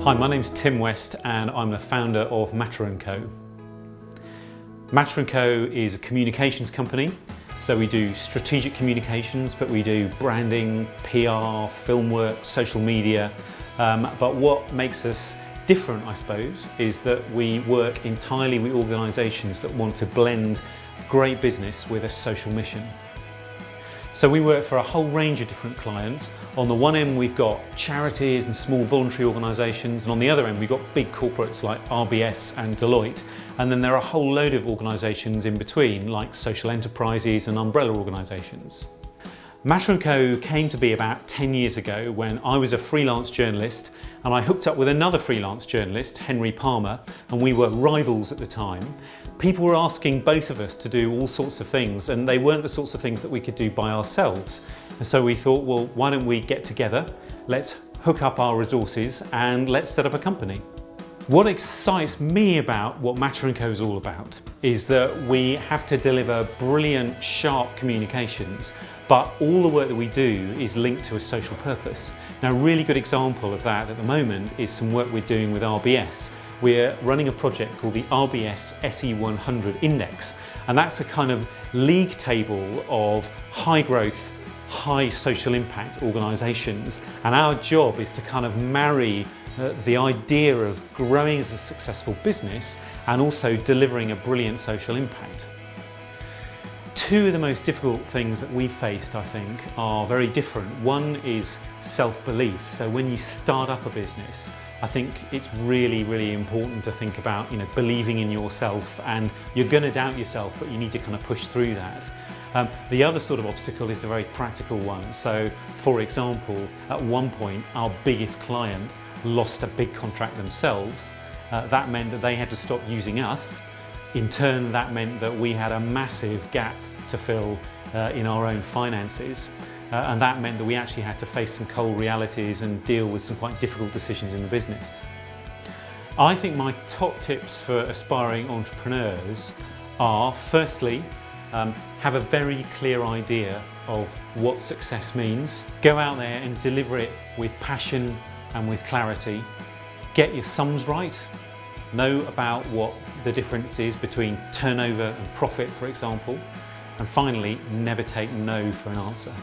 Hi, my name's Tim West and I'm the founder of Matter&Co. Matter&Co is a communications company, so we do strategic communications, but we do branding, PR, film work, social media. But what makes us different, I suppose, is that we work entirely with organisations that want to blend great business with a social mission. So we work for a whole range of different clients. On the one end we've got charities and small voluntary organisations, and on the other end we've got big corporates like RBS and Deloitte, and then there are a whole load of organisations in between like social enterprises and umbrella organisations. Matter&Co came to be about 10 years ago when I was a freelance journalist and I hooked up with another freelance journalist, Henry Palmer, and we were rivals at the time. People were asking both of us to do all sorts of things, and they weren't the sorts of things that we could do by ourselves. And so we thought, well, why don't we get together, let's hook up our resources and let's set up a company. What excites me about what Matter&Co is all about is that we have to deliver brilliant, sharp communications, but all the work that we do is linked to a social purpose. Now, a really good example of that at the moment is some work we're doing with RBS. We're running a project called the RBS SE100 Index, and that's a kind of league table of high growth, high social impact organisations, and our job is to kind of marry the idea of growing as a successful business and also delivering a brilliant social impact. Two of the most difficult things that we've faced, I think, are very different. One is self-belief. So when you start up a business, I think it's really, really important to think about, believing in yourself, and you're going to doubt yourself, but you need to kind of push through that. The other sort of obstacle is the very practical one. So, for example, at one point, our biggest client lost a big contract themselves. That meant that they had to stop using us. In turn, that meant that we had a massive gap to fill in our own finances. And that meant that we actually had to face some cold realities and deal with some quite difficult decisions in the business. I think my top tips for aspiring entrepreneurs are, firstly, have a very clear idea of what success means. Go out there and deliver it with passion and with clarity. Get your sums right. Know about what the difference is between turnover and profit, for example. And finally, never take no for an answer.